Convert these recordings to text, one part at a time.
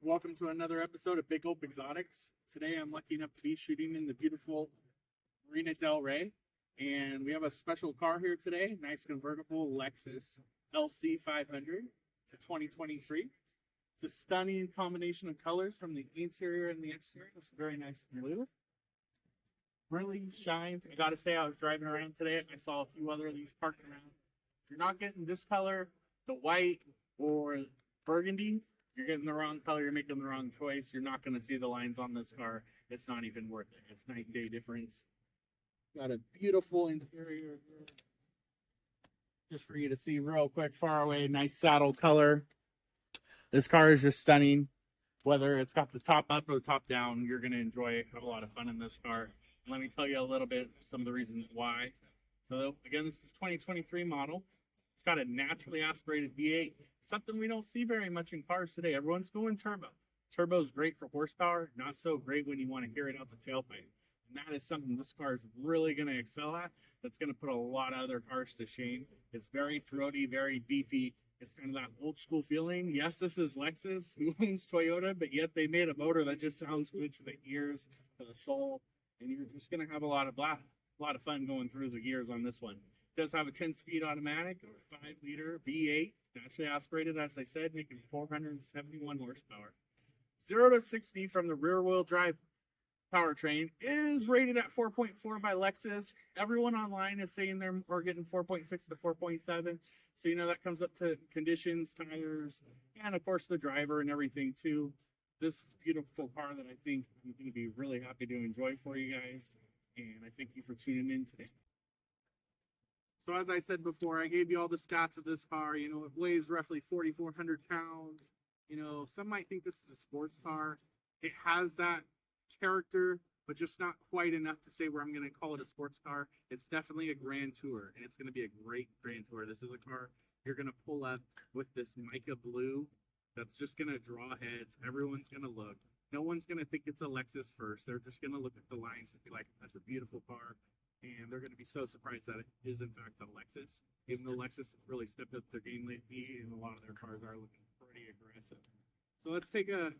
welcome to another episode of Big Old Exotics. Today I'm lucky enough to be shooting in the beautiful Marina Del Rey, and we have a special car here today, nice convertible Lexus LC500 to 2023. It's a stunning combination of colors from the interior and the exterior. It's very nice blue. Really shines. I gotta say, I was driving around today and I saw a few other of these parked around. You're not getting this color, the white or burgundy. You're getting the wrong color, you're making the wrong choice. You're not going to see the lines on this car. It's not even worth it. It's night and day difference. Got a beautiful interior here. Just for you to see real quick, far away, nice saddle color. This car is just stunning. Whether it's got the top up or the top down, you're going to enjoy it. Have a lot of fun in this car. And let me tell you a little bit, some of the reasons why. So again, this is 2023 model. It's got a naturally aspirated V8, something we don't see very much in cars today. Everyone's going turbo. Turbo is great for horsepower, not so great when you want to hear it out the tailpipe. And that is something this car is really going to excel at. That's going to put a lot of other cars to shame. It's very throaty, very beefy. It's kind of that old school feeling. Yes, this is Lexus, who owns Toyota, but yet they made a motor that just sounds good to the ears, to the soul, and you're just going to have a lot of fun going through the gears on this one. It does have a 10-speed automatic or 5-liter V8, naturally aspirated, as I said, making 471 horsepower. 0 to 60 from the rear-wheel drive powertrain is rated at 4.4 by Lexus. Everyone online is saying we're getting 4.6 to 4.7. So, you know, that comes up to conditions, tires, and, of course, the driver and everything, too. This is a beautiful car that I think I'm going to be really happy to enjoy for you guys. And I thank you for tuning in today. So as I said before, I gave you all the stats of this car. You know, it weighs roughly 4,400 pounds. You know, some might think this is a sports car. It has that character, but just not quite enough to say where I'm going to call it a sports car. It's definitely a Grand Tour, and it's going to be a great Grand Tour. This is a car you're going to pull up with this mica blue that's just going to draw heads. Everyone's going to look. No one's going to think it's a Lexus first. They're just going to look at the lines and be like, that's a beautiful car. And they're going to be so surprised that it is, in fact, a Lexus. Even though Lexus has really stepped up their game lately, and a lot of their cars are looking pretty aggressive. So let's take a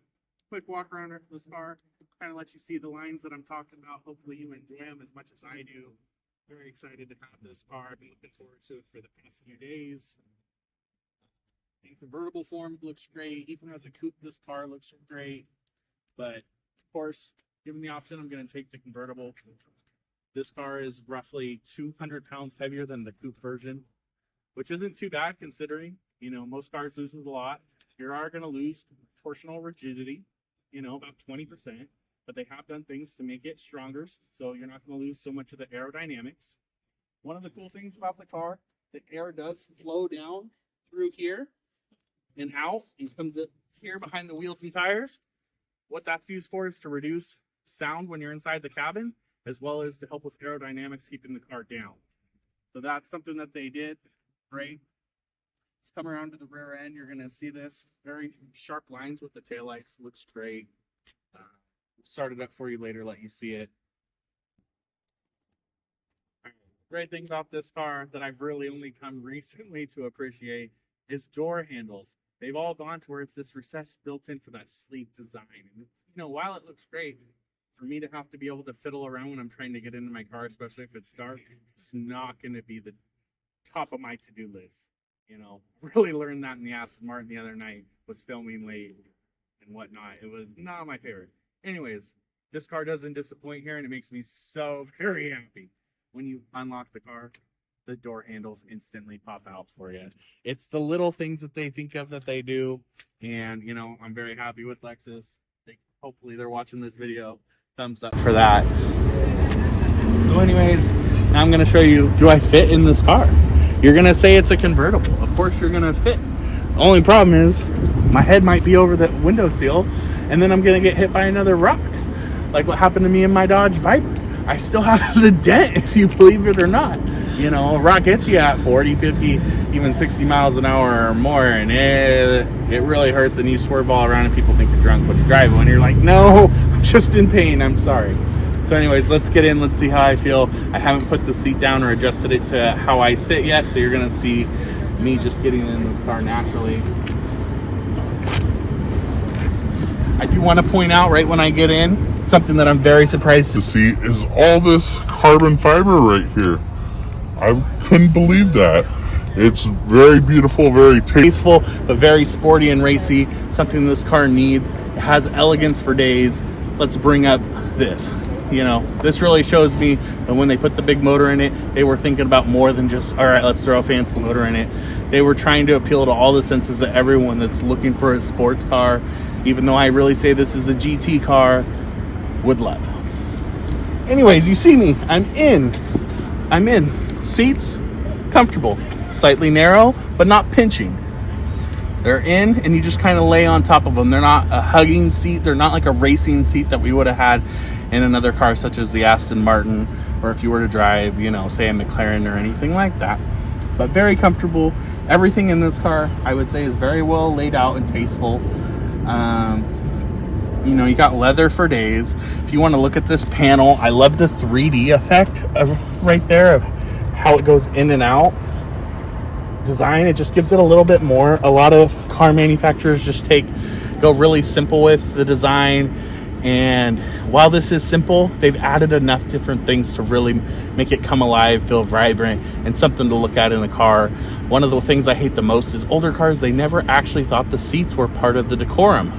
quick walk around this car, kind of let you see the lines that I'm talking about. Hopefully you enjoy them as much as I do. Very excited to have this car. I've been looking forward to it for the past few days. In convertible form, it looks great. Even as a coupe, this car looks great. But, of course, given the option, I'm going to take the convertible. This car is roughly 200 pounds heavier than the coupe version, which isn't too bad considering, you know, most cars lose a lot. You are going to lose proportional rigidity, you know, about 20%, but they have done things to make it stronger, so you're not going to lose so much of the aerodynamics. One of the cool things about the car, the air does flow down through here and out and comes up here behind the wheels and tires. What that's used for is to reduce sound when you're inside the cabin, as well as to help with aerodynamics, keeping the car down. So that's something that they did. Great. Let's come around to the rear end. You're going to see this. Very sharp lines with the taillights. Looks great. Start it up for you later, let you see it. Great thing about this car that I've really only come recently to appreciate is door handles. They've all gone to where it's this recess built in for that sleek design. And, you know, while it looks great, for me to have to be able to fiddle around when I'm trying to get into my car, especially if it's dark, it's not going to be the top of my to-do list. You know, really learned that in the Aston Martin the other night, was filming late and whatnot. It was not my favorite. Anyways, this car doesn't disappoint here, and it makes me so very happy. When you unlock the car, the door handles instantly pop out for you. It's the little things that they think of that they do, and, you know, I'm very happy with Lexus. Hopefully they're watching this video. Thumbs up for that. So anyways, now I'm going to show you, do I fit in this car? You're going to say it's a convertible. Of course you're going to fit. The only problem is my head might be over the windowsill, and then I'm going to get hit by another rock, like what happened to me in my Dodge Viper. I still have the dent, if you believe it or not. You know, a rock hits you at 40, 50, even 60 miles an hour or more, and it really hurts, and you swerve all around and people think you're drunk when you're driving, when you're like, no, I'm just in pain, I'm sorry. So anyways, let's get in, let's see how I feel. I haven't put the seat down or adjusted it to how I sit yet, so you're gonna see me just getting in this car naturally. I do want to point out right when I get in, something that I'm very surprised to see is all this carbon fiber right here. I couldn't believe that. It's very beautiful, very tasteful, but very sporty and racy. Something this car needs. It has elegance for days. Let's bring up this. You know, this really shows me that when they put the big motor in it, they were thinking about more than just, all right, let's throw a fancy motor in it. They were trying to appeal to all the senses of everyone that's looking for a sports car, even though I really say this is a GT car, would love. Anyways, you see me, I'm in. Seats, comfortable, slightly narrow, but not pinching. They're in, and you just kind of lay on top of them. They're not a hugging seat. They're not like a racing seat that we would have had in another car, such as the Aston Martin, or if you were to drive, you know, say a McLaren or anything like that. But very comfortable. Everything in this car, I would say, is very well laid out and tasteful. You know, you got leather for days. If you want to look at this panel, I love the 3D effect of right there of how it goes in and out. Design, it just gives it a little bit more. A lot of car manufacturers just go really simple with the design, and while this is simple, they've added enough different things to really make it come alive, feel vibrant, and something to look at in the car. One of the things I hate the most is older cars, they never actually thought the seats were part of the decorum.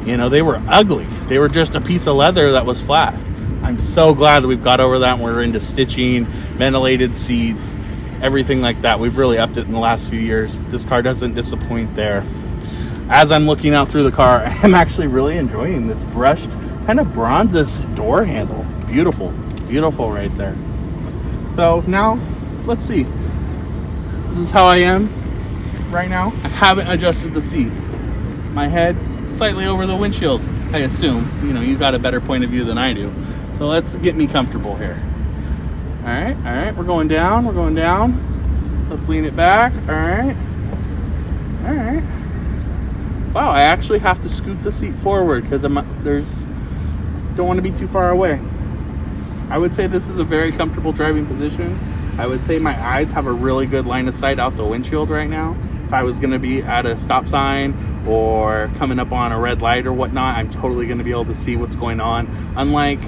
You know, they were ugly. They were just a piece of leather that was flat. I'm so glad that we've got over that and we're into stitching, ventilated seats, everything like that. We've really upped it in the last few years. This car doesn't disappoint there. As I'm looking out through the car, I'm actually really enjoying this brushed, kind of bronzes door handle. Beautiful, beautiful right there. So now, let's see. This is how I am right now. I haven't adjusted the seat. My head slightly over the windshield, I assume. You know, you've got a better point of view than I do. So let's get me comfortable here. All right, we're going down, Let's lean it back, all right. Wow, I actually have to scoot the seat forward because don't want to be too far away. I would say this is a very comfortable driving position. I would say my eyes have a really good line of sight out the windshield right now. If I was gonna be at a stop sign or coming up on a red light or whatnot, I'm totally gonna be able to see what's going on. Unlike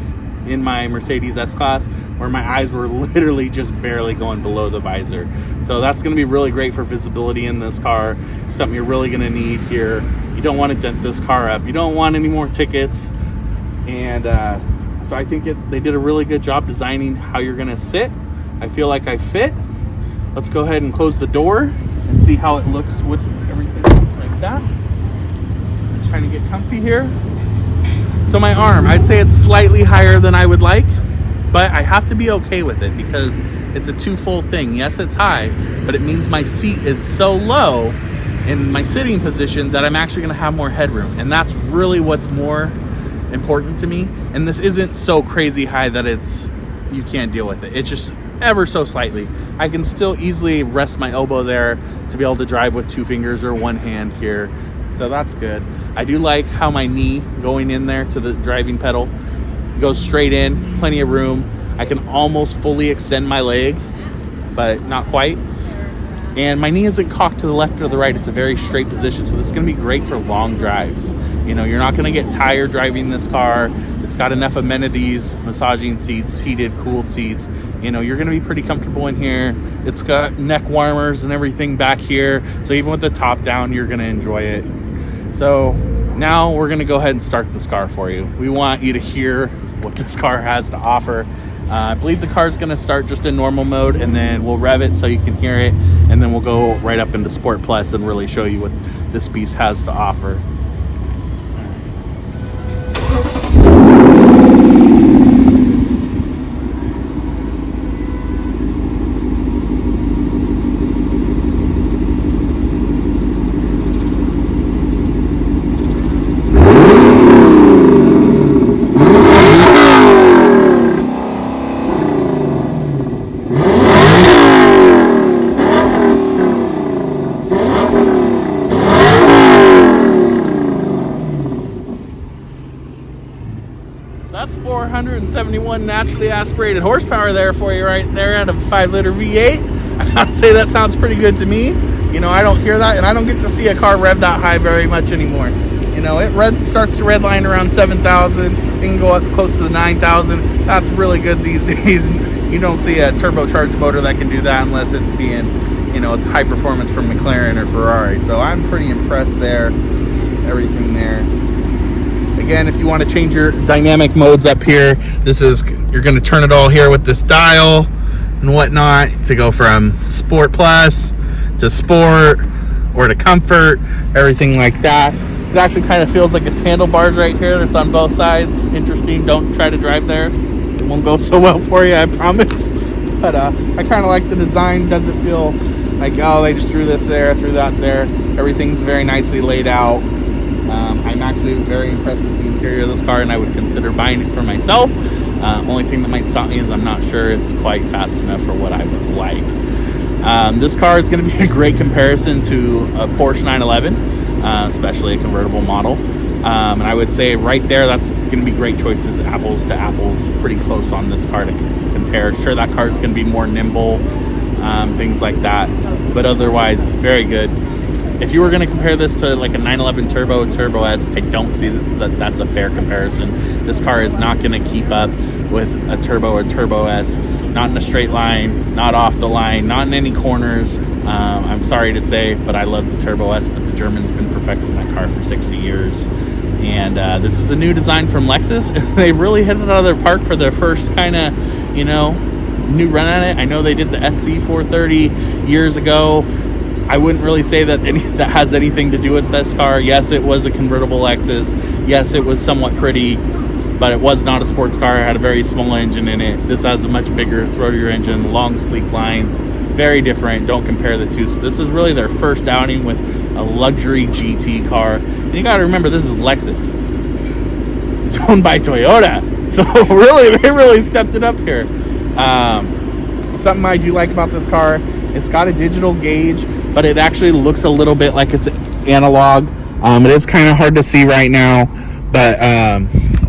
in my Mercedes S-Class, where my eyes were literally just barely going below the visor. So that's gonna be really great for visibility in this car. Something you're really gonna need here. You don't wanna dent this car up. You don't want any more tickets. And so I think they did a really good job designing how you're gonna sit. I feel like I fit. Let's go ahead and close the door and see how it looks with everything like that. Trying to get comfy here. So my arm, I'd say it's slightly higher than I would like, but I have to be okay with it because it's a two-fold thing. Yes, it's high, but it means my seat is so low in my sitting position that I'm actually gonna have more headroom. And that's really what's more important to me. And this isn't so crazy high that you can't deal with it. It's just ever so slightly. I can still easily rest my elbow there to be able to drive with two fingers or one hand here. So that's good. I do like how my knee going in there to the driving pedal goes straight in, plenty of room. I can almost fully extend my leg, but not quite. And my knee isn't cocked to the left or the right. It's a very straight position. So this is gonna be great for long drives. You know, you're not gonna get tired driving this car. It's got enough amenities, massaging seats, heated, cooled seats. You know, you're gonna be pretty comfortable in here. It's got neck warmers and everything back here. So even with the top down, you're gonna enjoy it. So now we're gonna go ahead and start this car for you. We want you to hear what this car has to offer. I believe the car's gonna start just in normal mode, and then we'll rev it so you can hear it, and then we'll go right up into Sport Plus and really show you what this beast has to offer. That's 471 naturally aspirated horsepower there for you right there out of a 5-liter V8. I'd say that sounds pretty good to me. You know, I don't hear that, and I don't get to see a car rev that high very much anymore. You know, it starts to redline around 7,000. It can go up close to the 9,000. That's really good these days. You don't see a turbocharged motor that can do that unless it's being, you know, it's high performance from McLaren or Ferrari. So I'm pretty impressed there. Everything there. Again, if you want to change your dynamic modes up here, you're going to turn it all here with this dial and whatnot to go from Sport Plus to Sport or to Comfort, everything like that. It actually kind of feels like it's handlebars right here that's on both sides. Interesting. Don't try to drive there. It won't go so well for you, I promise. But I kind of like the design. Doesn't feel like, oh, they just threw this there, threw that there. Everything's very nicely laid out. I'm actually very impressed with the interior of this car, and I would consider buying it for myself. Only thing that might stop me is I'm not sure it's quite fast enough for what I would like. This car is going to be a great comparison to a Porsche 911, especially a convertible model. And I would say right there, that's going to be great choices, apples to apples, pretty close on this car to compare. Sure, that car is going to be more nimble, things like that, but otherwise, very good. If you were going to compare this to like a 911 Turbo S, I don't see that that's a fair comparison. This car is not going to keep up with a Turbo or Turbo S, not in a straight line, not off the line, not in any corners. I'm sorry to say, but I love the Turbo S, but the German's been perfecting that car for 60 years. And this is a new design from Lexus. They've really hit it out of their park for their first kind of, you know, new run at it. I know they did the LC500 years ago. I wouldn't really say that that has anything to do with this car. Yes, it was a convertible Lexus. Yes, it was somewhat pretty, but it was not a sports car. It had a very small engine in it. This has a much bigger, throatier engine, long, sleek lines. Very different. Don't compare the two. So this is really their first outing with a luxury GT car. And you got to remember, this is Lexus. It's owned by Toyota. So really, they really stepped it up here. Something I do like about this car, it's got a digital gauge, but it actually looks a little bit like it's analog. It is kind of hard to see right now, but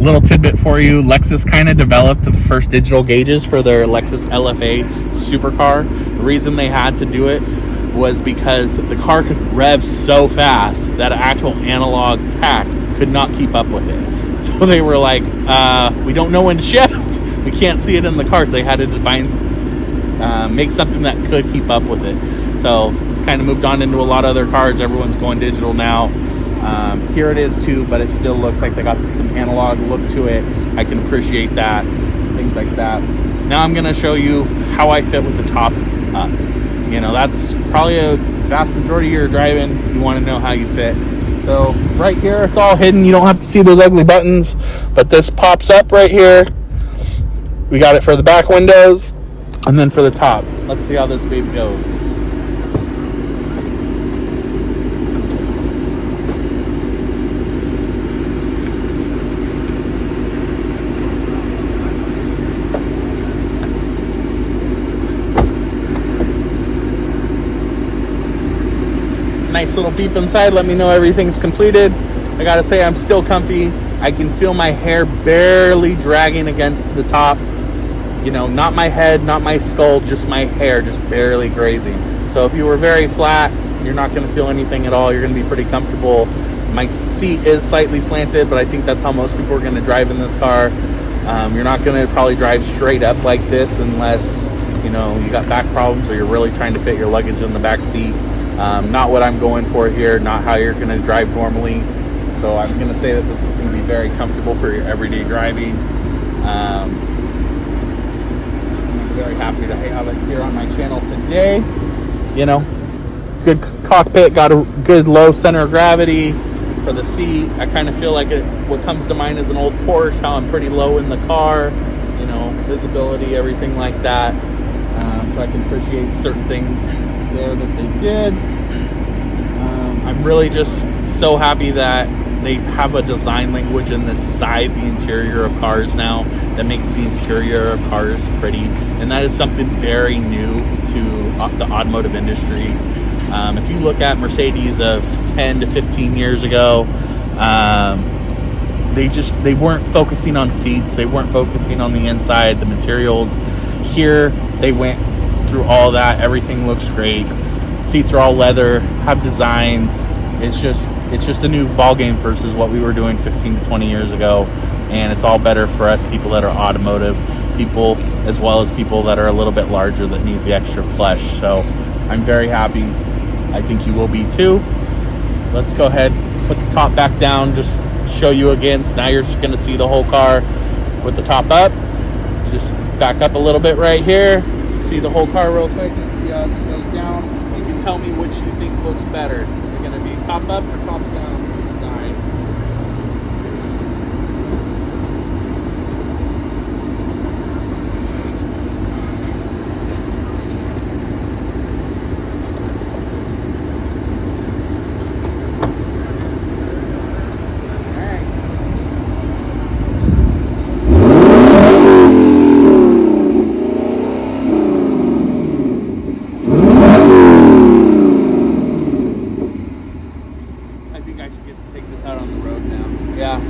little tidbit for you, Lexus kind of developed the first digital gauges for their Lexus LFA supercar. The reason they had to do it was because the car could rev so fast that an actual analog tach could not keep up with it. So they were like, we don't know when to shift. We can't see it in the car. So they had to make something that could keep up with it. So it's kind of moved on into a lot of other cars. Everyone's going digital now. Here it is too, but it still looks like they got some analog look to it. I can appreciate that, things like that. Now I'm going to show you how I fit with the top up. You know, that's probably a vast majority of your driving. You want to know how you fit. So right here, it's all hidden. You don't have to see those ugly buttons, but this pops up right here. We got it for the back windows and then for the top. Let's see how this baby goes. Nice little beep inside, let me know everything's completed. I gotta say, I'm still comfy. I can feel my hair barely dragging against the top. You know, not my head, not my skull, just my hair, just barely grazing. So if you were very flat, you're not gonna feel anything at all. You're gonna be pretty comfortable. My seat is slightly slanted, but I think that's how most people are gonna drive in this car. You're not gonna probably drive straight up like this unless, you know, you got back problems or you're really trying to fit your luggage in the back seat. Not what I'm going for here, not how you're going to drive normally. So I'm going to say that this is going to be very comfortable for your everyday driving. I'm very happy to have it here on my channel today. You know, good cockpit, got a good low center of gravity for the seat. I kind of feel like what comes to mind is an old Porsche, how I'm pretty low in the car, you know, visibility, everything like that. So I can appreciate certain things there that they did. I'm really just so happy that they have a design language inside the interior of cars now that makes the interior of cars pretty, and that is something very new to the automotive industry. If you look at Mercedes of 10 to 15 years ago, they weren't focusing on seats, they weren't focusing on the inside, the materials. Here they went through all that. Everything looks great. Seats are all leather, have designs. It's just it's just a new ball game versus what we were doing 15 to 20 years ago, and it's all better for us people that are automotive people, as well as people that are a little bit larger that need the extra plush. So I'm very happy. I think you will be too. Let's go ahead, put the top back down, just show you again. So now you're just gonna see the whole car with the top up. Just back up a little bit right here. See the whole car real quick and see how it goes down. You can tell me which you think looks better. Is it gonna be top up or top down design?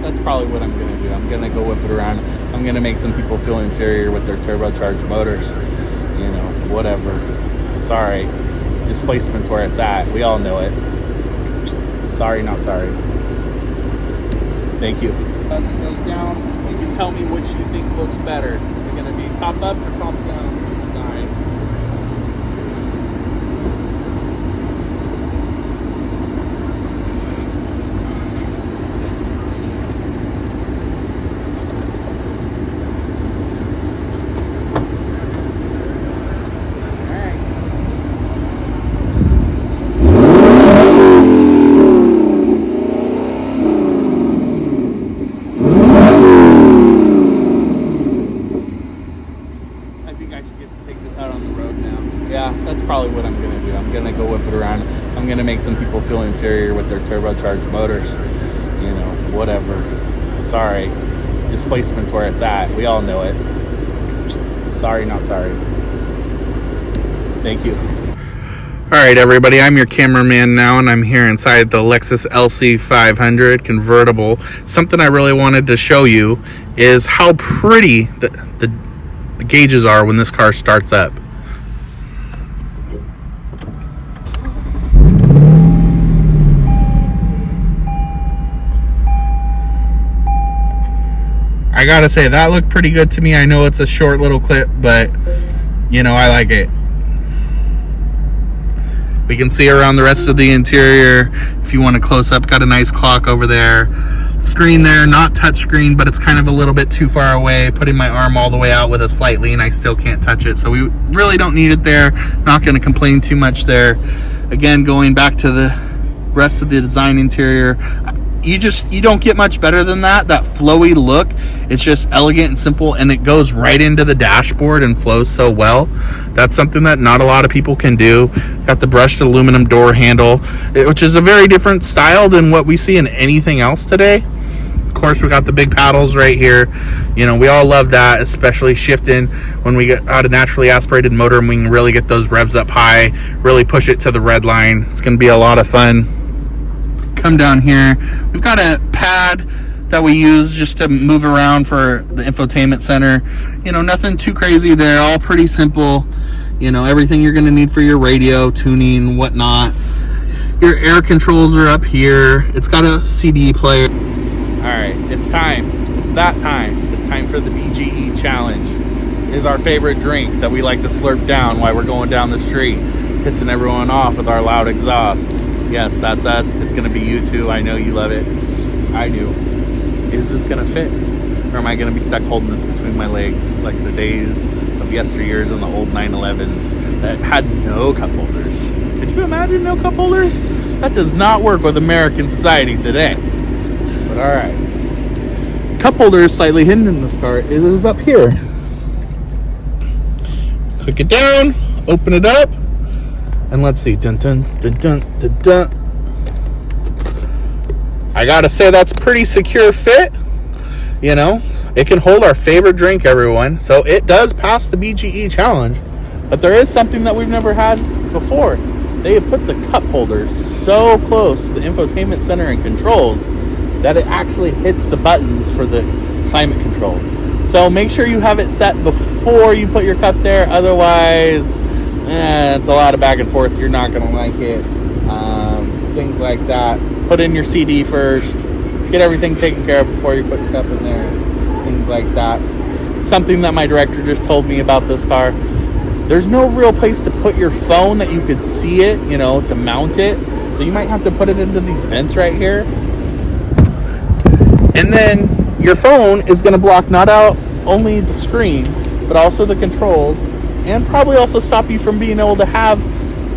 That's probably what I'm going to do. I'm going to go whip it around. I'm going to make some people feel inferior with their turbocharged motors. You know, whatever. Sorry. Displacement's where it's at. We all know it. Sorry, not sorry. Thank you. As it goes down, you can tell me which you think looks better. Is it going to be top up or top down design? That's probably what I'm going to do. I'm going to go whip it around. I'm going to make some people feel inferior with their turbocharged motors. You know, whatever. Sorry. Displacement's where it's at. We all know it. Sorry, not sorry. Thank you. All right, everybody. I'm your cameraman now, and I'm here inside the Lexus LC500 convertible. Something I really wanted to show you is how pretty the gauges are when this car starts up. I gotta say, that looked pretty good to me. I know it's a short little clip, but you know, I like it. We can see around the rest of the interior. If you want to close up, got a nice clock over there. Screen there, not touch screen, but it's kind of a little bit too far away. Putting my arm all the way out with a slight lean, I still can't touch it. So we really don't need it there. Not gonna complain too much there. Again, going back to the rest of the design interior, you don't get much better than that flowy look. It's just elegant and simple, and it goes right into the dashboard and flows so well. That's something that not a lot of people can do. Got the brushed aluminum door handle, which is a very different style than what we see in anything else today. Of course, we got the big paddles right here. You know, we all love that, especially shifting when we get out a naturally aspirated motor and we can really get those revs up high, really push it to the red line. It's going to be a lot of fun. Come down here, we've got a pad that we use just to move around for the infotainment center. You know, nothing too crazy there, all pretty simple. You know, everything you're going to need for your radio tuning, whatnot. Your air controls are up here. It's got a CD player. All right, it's time. It's that time. It's time for the BGE challenge. It is our favorite drink that we like to slurp down while we're going down the street, pissing everyone off with our loud exhaust. Yes, that's us. It's going to be you too. I know you love it. I do. Is this going to fit? Or am I going to be stuck holding this between my legs like the days of yesteryears in the old 911s that had no cup holders? Could you imagine no cup holders? That does not work with American society today. But alright. Cup holder is slightly hidden in this car. It is up here. Click it down. Open it up. And let's see. Dun, dun, dun, dun, dun, dun. I gotta say, that's pretty secure fit. You know, it can hold our favorite drink, everyone. So it does pass the BGE challenge. But there is something that we've never had before. They have put the cup holders so close to the infotainment center and controls that it actually hits the buttons for the climate control. So make sure you have it set before you put your cup there. Otherwise, it's a lot of back and forth. You're not going to like it. Things like that. put in your CD first, get everything taken care of before you put stuff in there, things like that. Something that my director just told me about this car, there's no real place to put your phone that you could see it, you know, to mount it. So you might have to put it into these vents right here. And then your phone is going to block not out only the screen, but also the controls, and probably also stop you from being able to have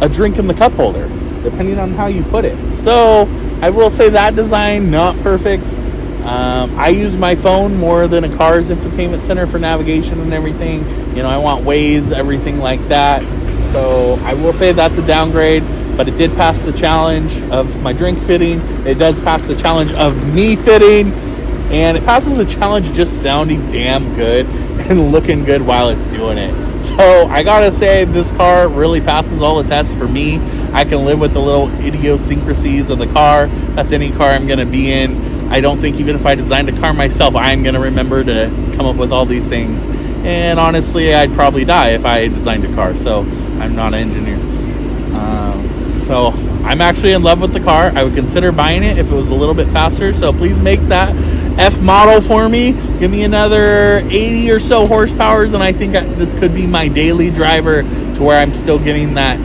a drink in the cup holder, depending on how you put it. So I will say that design, not perfect. I use my phone more than a car's infotainment center for navigation and everything. You know, I want Waze, everything like that. So I will say that's a downgrade, but it did pass the challenge of my drink fitting. It does pass the challenge of me fitting, and it passes the challenge of just sounding damn good and looking good while it's doing it. So I gotta say, this car really passes all the tests for me. I can live with the little idiosyncrasies of the car. That's any car I'm gonna be in. I don't think even if I designed a car myself, I'm gonna remember to come up with all these things. And honestly, I'd probably die if I designed a car, so I'm not an engineer. So I'm actually in love with the car. I would consider buying it if it was a little bit faster, so please make that F model for me. Give me another 80 or so horsepowers, and I think this could be my daily driver to where I'm still getting that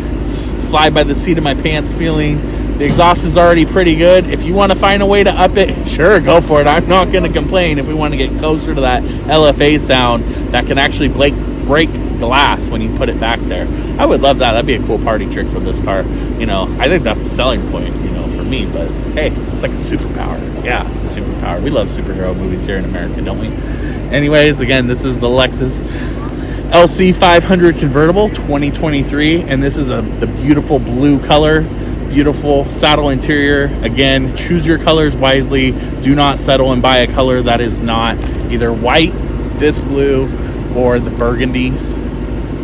fly by the seat of my pants feeling. The exhaust is already pretty good. If you want to find a way to up it, sure, go for it. I'm not going to complain. If we want to get closer to that LFA sound that can actually break glass when you put it back there, I would love that. That'd be a cool party trick for this car. You know, I think that's a selling point, you know, for me. But hey, it's like a superpower. Yeah, it's a superpower. We love superhero movies here in America, don't we? Anyways, again, this is the Lexus LC500 convertible 2023, and this is the beautiful blue color. Beautiful saddle interior. Again, choose your colors wisely. Do not settle and buy a color that is not either white, this blue, or the burgundies.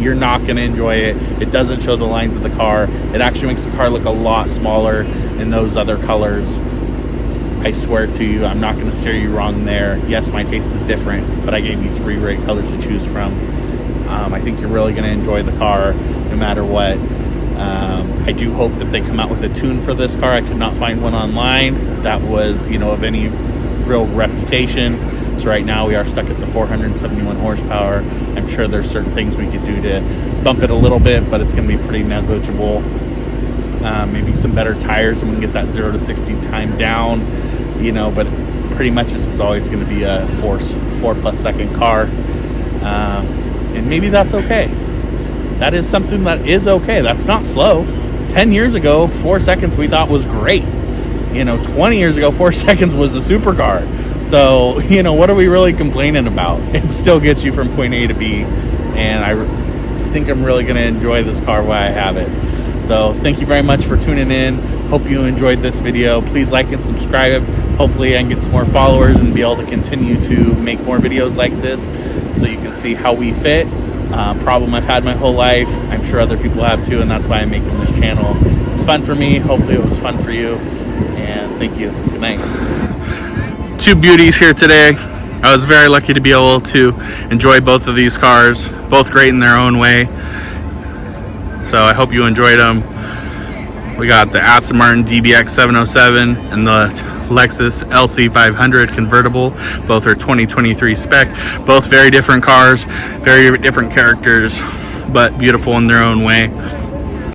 You're not going to enjoy it. It doesn't show the lines of the car. It actually makes the car look a lot smaller in those other colors. I swear to you, I'm not going to steer you wrong there. Yes, my taste is different, but I gave you 3 great colors to choose from. I think you're really going to enjoy the car no matter what. I do hope that they come out with a tune for this car. I could not find one online that was, you know, of any real reputation. So right now we are stuck at the 471 horsepower. I'm sure there's certain things we could do to bump it a little bit, but it's going to be pretty negligible. Maybe some better tires and we can get that 0 to 60 time down, you know, but pretty much this is always going to be a 4+ second car. And maybe that's okay. That is something that is okay. That's not slow. 10 years ago, 4 seconds we thought was great. You know, 20 years ago, 4 seconds was a supercar. So, you know, what are we really complaining about? It still gets you from point A to B. And I think I'm really going to enjoy this car while I have it. So thank you very much for tuning in. Hope you enjoyed this video. Please like and subscribe. Hopefully I can get some more followers and be able to continue to make more videos like this so you can see how we fit. Problem I've had my whole life. I'm sure other people have too, and that's why I'm making this channel. It's fun for me. Hopefully it was fun for you. And thank you. Good night. 2 beauties here today. I was very lucky to be able to enjoy both of these cars. Both great in their own way. So I hope you enjoyed them. We got the Aston Martin DBX 707 and the Lexus LC500 convertible. Both are 2023 spec. Both very different cars, very different characters, but beautiful in their own way.